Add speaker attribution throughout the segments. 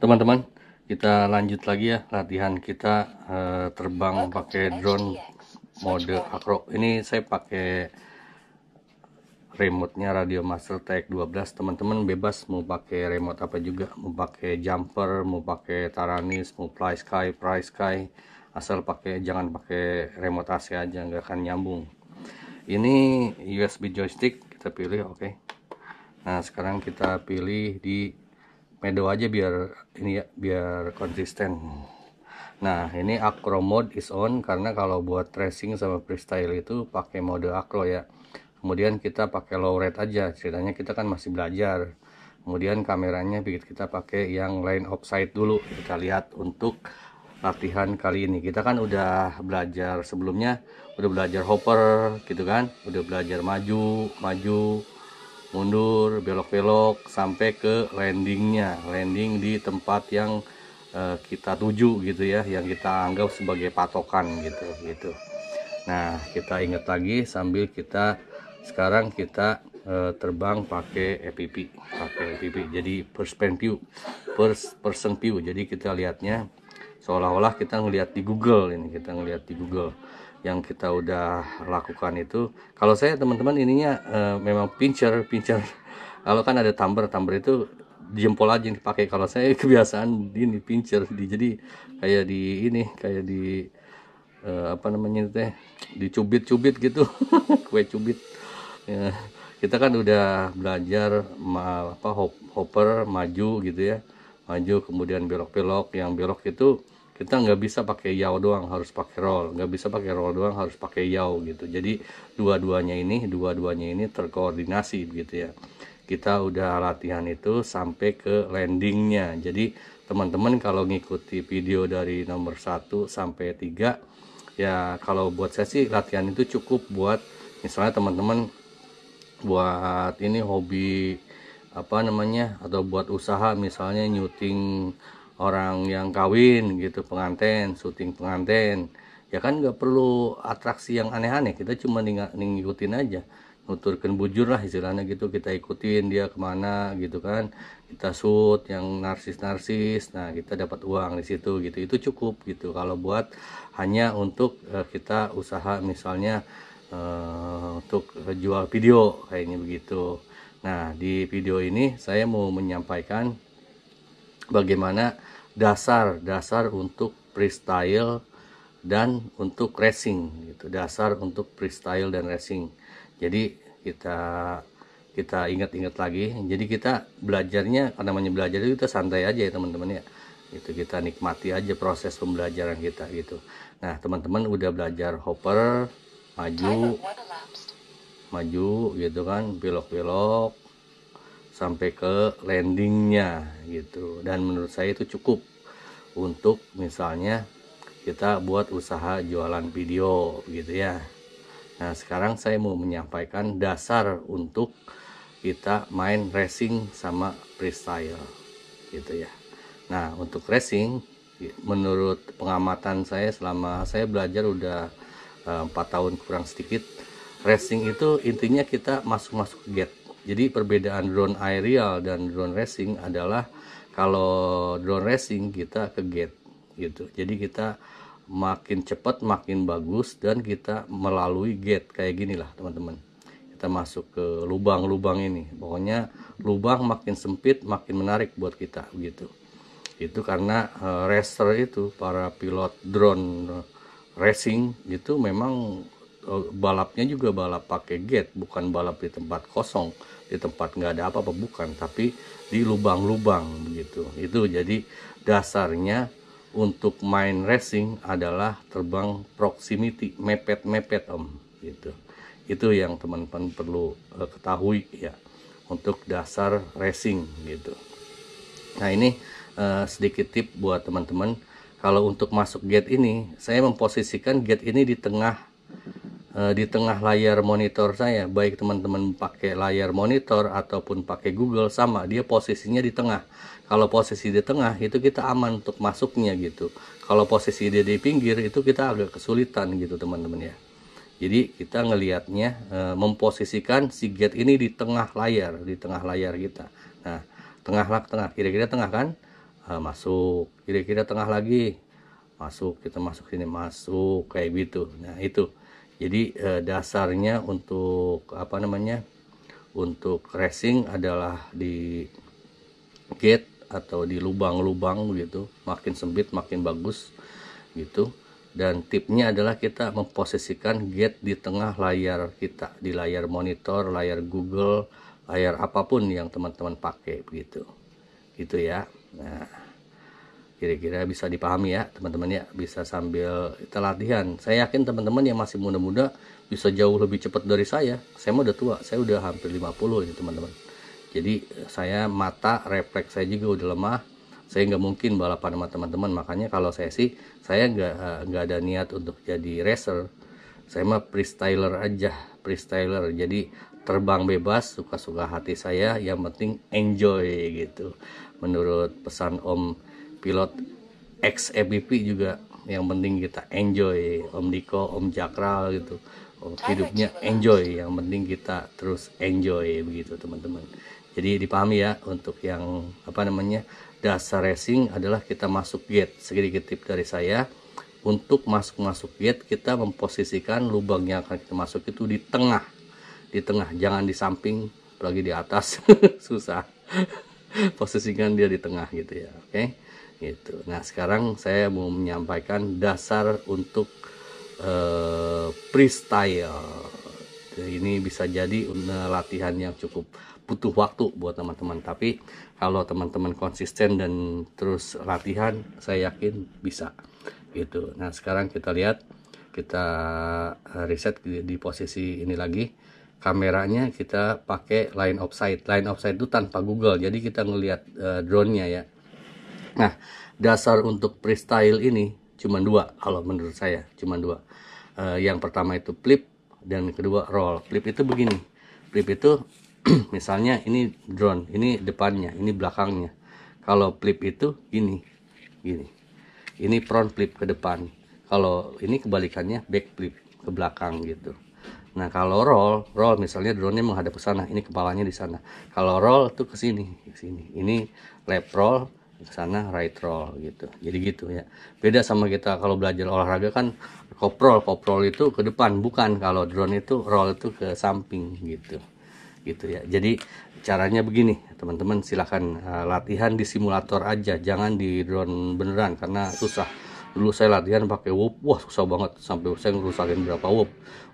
Speaker 1: Teman-teman, kita lanjut lagi ya latihan kita terbang pakai drone mode acro. Ini saya pakai remote-nya Radiomaster TX12. Teman-teman bebas mau pakai remote apa juga, mau pakai jumper, mau pakai Taranis, mau FlySky, asal jangan pakai remote AC aja, nggak akan nyambung. Ini USB joystick, kita pilih oke. Nah sekarang kita pilih di Medo aja biar ini ya, biar konsisten. Nah ini acro mode is on, karena kalau buat racing sama freestyle itu pakai mode acro ya. Kemudian kita pakai low rate aja, ceritanya kita kan masih belajar. Kemudian kameranya kita pakai yang line of sight dulu. Kita lihat untuk latihan kali ini. Kita kan udah belajar sebelumnya, udah belajar hopper gitu kan, udah belajar maju, mundur, belok-belok sampai ke landing di tempat yang kita tuju gitu ya, yang kita anggap sebagai patokan gitu. Nah kita ingat lagi sambil sekarang kita terbang pakai FPV, jadi first person view, jadi kita lihatnya seolah-olah kita ngelihat di Google. Ini kita ngelihat di Google yang kita udah lakukan itu. Kalau saya teman-teman ininya memang pincer. Kalau kan ada tumbler itu jempol aja yang dipakai. Kalau saya kebiasaan ini pincer, jadi kayak di apa namanya teh, dicubit-cubit gitu. Kue cubit ya. Kita kan udah belajar hopper maju gitu ya, maju kemudian belok-belok. Yang belok itu kita nggak bisa pakai yaw doang, harus pakai roll. Nggak bisa pakai roll doang, harus pakai yaw gitu. Jadi dua-duanya ini terkoordinasi begitu ya. Kita udah latihan itu sampai ke landingnya. Jadi teman-teman kalau ngikuti video dari nomor 1 sampai 3 ya, kalau buat saya sih latihan itu cukup buat misalnya teman-teman buat ini hobi apa namanya, atau buat usaha misalnya nyuting orang yang kawin gitu, syuting pengantin ya kan, nggak perlu atraksi yang aneh-aneh, kita cuma ngikutin aja, nuturkan bujur lah istilahnya gitu, kita ikutin dia kemana gitu kan, kita shoot yang narsis, nah kita dapat uang di situ gitu. Itu cukup gitu kalau buat hanya untuk kita usaha misalnya untuk jual video kayaknya begitu. Nah di video ini saya mau menyampaikan bagaimana dasar untuk freestyle dan untuk racing gitu, dasar untuk freestyle dan racing. Jadi kita ingat-ingat lagi, jadi kita belajarnya, namanya belajar itu kita santai aja ya teman-teman ya, itu kita nikmati aja proses pembelajaran kita gitu. Nah teman-teman udah belajar hopper, maju gitu kan, belok-belok sampai ke landingnya gitu, dan menurut saya itu cukup untuk misalnya kita buat usaha jualan video gitu ya. Nah sekarang saya mau menyampaikan dasar untuk kita main racing sama freestyle gitu ya. Nah untuk racing, menurut pengamatan saya selama saya belajar udah 4 tahun kurang sedikit, racing itu intinya kita masuk gate. Jadi perbedaan drone aerial dan drone racing adalah kalau drone racing kita ke gate gitu. Jadi kita makin cepat makin bagus, dan kita melalui gate kayak gini lah teman-teman. Kita masuk ke lubang-lubang ini. Pokoknya lubang makin sempit makin menarik buat kita begitu. Itu karena racer itu, para pilot drone racing itu memang balapnya juga balap pakai gate, bukan balap di tempat kosong, di tempat nggak ada apa-apa, bukan, tapi di lubang-lubang begitu. Itu jadi dasarnya untuk main racing adalah terbang proximity, mepet om gitu. Itu yang teman-teman perlu ketahui ya untuk dasar racing gitu. Nah ini sedikit tip buat teman-teman. Kalau untuk masuk gate ini, saya memposisikan gate ini di tengah layar monitor saya. Baik teman-teman pakai layar monitor ataupun pakai Google, sama, dia posisinya di tengah. Kalau posisi di tengah itu kita aman untuk masuknya gitu. Kalau posisi dia di pinggir itu kita agak kesulitan gitu teman-teman ya. Jadi kita ngelihatnya memposisikan si gate ini di tengah layar kita. Nah tengah kira-kira tengah kan. masuk, kira-kira tengah lagi masuk, kita masuk sini, masuk kayak gitu. Nah itu jadi dasarnya untuk apa namanya, untuk racing adalah di gate atau di lubang-lubang begitu, makin sempit makin bagus gitu. Dan tipnya adalah kita memposisikan gate di tengah layar kita, di layar monitor, layar Google, layar apapun yang teman-teman pakai begitu, gitu ya. Nah, kira-kira bisa dipahami ya teman-teman ya, bisa sambil kita latihan. Saya yakin teman-teman yang masih muda-muda bisa jauh lebih cepat dari saya. Saya mah udah tua, saya udah hampir 50 ini teman-teman. Jadi saya mata refleks saya juga udah lemah, saya nggak mungkin balapan sama teman-teman. Makanya kalau saya sih, saya nggak ada niat untuk jadi racer. Saya mah freestyler aja, freestyler. Jadi terbang bebas, suka-suka hati saya, yang penting enjoy gitu. Menurut pesan Om pilot ex MVP juga, yang penting kita enjoy. Om Diko, Om Jakral gitu, hidupnya enjoy, yang penting kita terus enjoy begitu teman-teman. Jadi dipahami ya, untuk yang apa namanya, dasar racing adalah kita masuk gate. Sedikit tip dari saya, untuk masuk gate kita memposisikan lubang yang akan kita masuk itu di tengah, jangan di samping, apalagi di atas susah. Posisikan dia di tengah gitu ya, oke gitu. Nah sekarang saya mau menyampaikan dasar untuk freestyle. Ini bisa jadi latihan yang cukup butuh waktu buat teman-teman, tapi kalau teman-teman konsisten dan terus latihan, saya yakin bisa gitu. Nah sekarang kita lihat, kita reset di posisi ini lagi. Kameranya kita pakai line of sight. Line of sight itu tanpa Google, jadi kita ngelihat drone-nya ya. Nah dasar untuk freestyle ini cuma dua, kalau menurut saya cuma dua. Yang pertama itu flip, dan kedua roll. Flip itu begini, flip itu misalnya ini drone, ini depannya, ini belakangnya. Kalau flip itu gini, ini front flip ke depan. Kalau ini kebalikannya, back flip ke belakang gitu. Nah kalau roll misalnya drone-nya menghadap ke sana, ini kepalanya di sana. Kalau roll tuh ke sini. Ini left roll, ke sana right roll gitu. Jadi gitu ya. Beda sama kita kalau belajar olahraga kan, koprol itu ke depan, bukan. Kalau drone itu roll itu ke samping gitu ya. Jadi caranya begini teman-teman, silahkan latihan di simulator aja, jangan di drone beneran karena susah. Dulu saya latihan pakai whoop, wah susah banget, sampai saya ngerusakin berapa whoop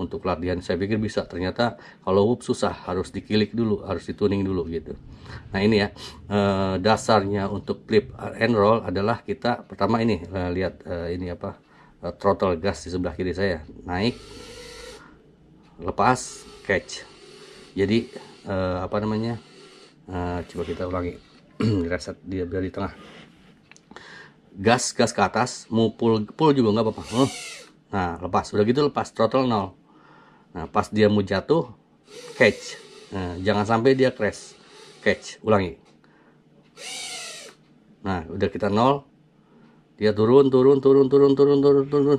Speaker 1: untuk latihan. Saya pikir bisa, ternyata kalau whoop susah, harus dikilik dulu, harus dituning dulu gitu. Nah ini ya, dasarnya untuk flip and roll adalah kita pertama ini, lihat ini apa, throttle gas di sebelah kiri saya, naik, lepas, catch. Jadi apa namanya, coba kita ulangi. Reset dia biar di tengah, gas ke atas, mau pull juga nggak apa-apa. Nah lepas, udah gitu lepas, throttle 0. Nah pas dia mau jatuh, catch. Nah, jangan sampai dia crash, catch, ulangi. Nah udah kita 0, dia turun,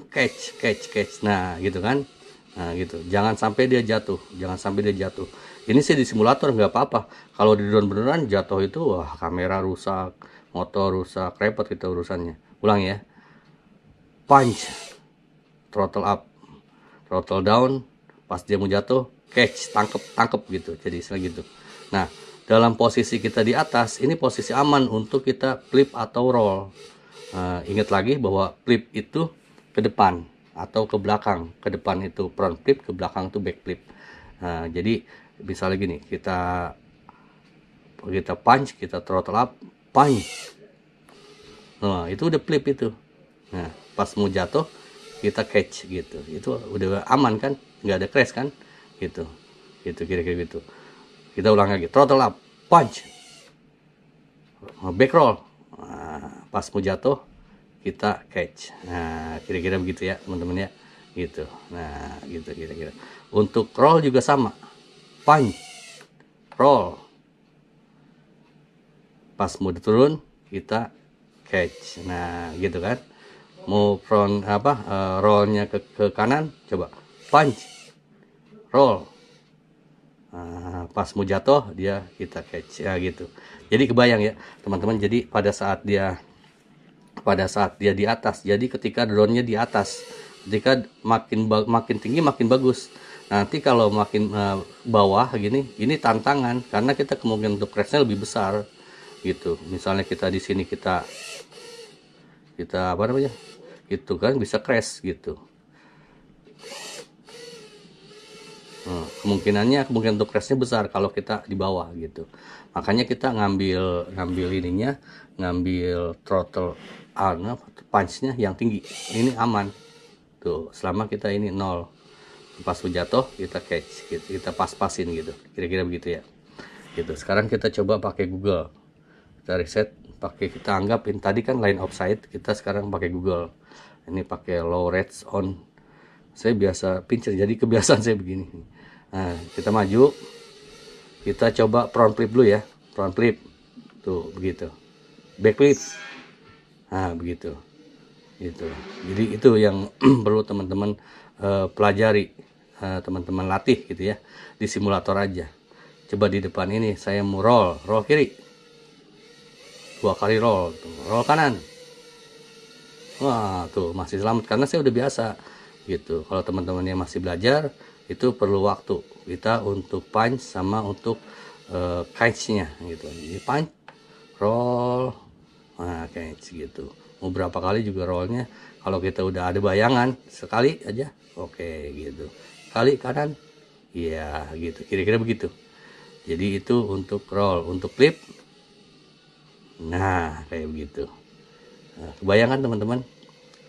Speaker 1: catch. Nah gitu kan. Nah gitu, jangan sampai dia jatuh, Ini sih di simulator nggak apa-apa. Kalau di drone beneran jatuh itu, wah kamera rusak, motor rusak, repot kita urusannya. Ulang ya, punch, throttle up, throttle down, pas dia mau jatuh, catch, tangkep gitu. Jadi istilah gitu. Nah dalam posisi kita di atas, ini posisi aman untuk kita flip atau roll. Ingat lagi bahwa flip itu ke depan atau ke belakang. Ke depan itu front flip, ke belakang itu back flip. Nah, jadi misalnya gini, kita punch, kita throttle up, punch. Nah itu udah flip itu. Nah pas mau jatuh kita catch gitu, itu udah aman kan, nggak ada crash kan gitu kira-kira gitu. Kita ulang lagi, throttle up, punch, back roll. Nah, pas mau jatuh kita catch. Nah kira-kira begitu ya teman-teman ya gitu. Nah gitu kira-kira. Untuk roll juga sama, punch, roll, pas mau turun kita catch. Nah gitu kan. Mau front apa, rollnya ke kanan, coba punch, roll. Pas mau jatuh dia kita catch ya gitu. Jadi kebayang ya teman-teman, jadi pada saat dia di atas, jadi ketika drone-nya di atas, ketika makin tinggi makin bagus. Nanti kalau makin bawah gini, ini tantangan karena kita kemungkinan untuk crash-nya lebih besar gitu. Misalnya kita di sini kita apa namanya, itu kan bisa crash gitu. Kemungkinan untuk crashnya besar kalau kita di bawah gitu. Makanya kita ngambil ininya, ngambil throttle punch-nya yang tinggi. Ini aman tuh, selama kita ini 0. Pas jatuh kita catch gitu, kita pas-pasin gitu, kira-kira begitu ya gitu. Sekarang kita coba pakai Google, kita reset pakai, kita anggapin tadi kan line of sight, kita sekarang pakai Google. Ini pakai low rates on, saya biasa pincer jadi kebiasaan saya begini. Nah kita maju, kita coba front flip dulu ya, front flip tuh begitu, back flip, nah begitu gitu. Jadi itu yang perlu teman-teman pelajari, teman-teman latih gitu ya, di simulator aja. Coba di depan ini saya mau roll kiri 2 kali, roll kanan, wah tuh masih selamat karena saya udah biasa gitu. Kalau teman-teman yang masih belajar itu perlu waktu kita untuk punch sama untuk catch-nya gitu. Jadi punch, roll, nah catch gitu. Mau berapa kali juga rollnya, kalau kita udah ada bayangan sekali aja oke gitu, kali kanan ya gitu, kira-kira begitu. Jadi itu untuk roll, untuk flip, nah kayak begitu. Nah, kebayangkan teman-teman,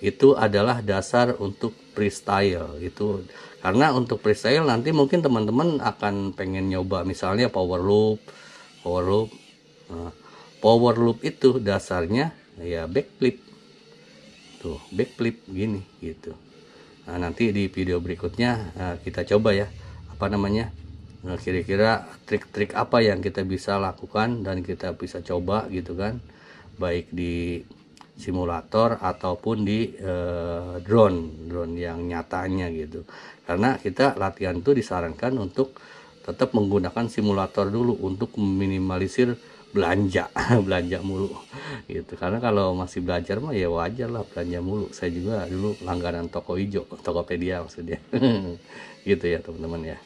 Speaker 1: itu adalah dasar untuk freestyle itu. Karena untuk freestyle nanti mungkin teman-teman akan pengen nyoba misalnya power loop. Nah, power loop itu dasarnya ya backflip tuh, backflip gini gitu. Nah nanti di video berikutnya kita coba ya, apa namanya, kira-kira trik-trik apa yang kita bisa lakukan dan kita bisa coba gitu kan, baik di simulator ataupun di drone yang nyatanya gitu. Karena kita latihan itu disarankan untuk tetap menggunakan simulator dulu untuk meminimalisir belanja belanja mulu gitu. Karena kalau masih belajar mah ya wajar lah belanja mulu. Saya juga dulu langganan toko hijau, Tokopedia maksudnya gitu ya teman-teman ya.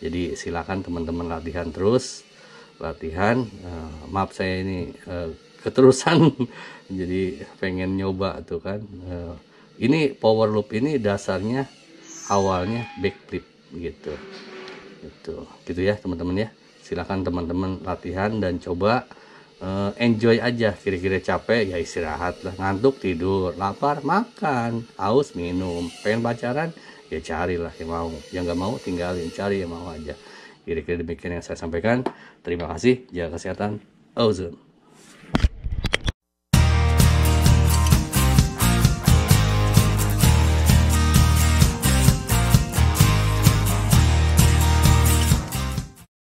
Speaker 1: Jadi silakan teman-teman latihan terus, latihan. Maaf saya ini keterusan jadi pengen nyoba tuh kan. Ini power loop ini dasarnya awalnya backflip gitu ya teman-teman ya. Silakan teman-teman latihan dan coba, enjoy aja. Kira-kira capek ya istirahat lah, ngantuk tidur, lapar makan, haus minum, pengen pacaran ya carilah yang mau, yang nggak mau tinggalin, cari yang mau aja. Kira-kira demikian yang saya sampaikan. Terima kasih, jaga kesehatan, ozon.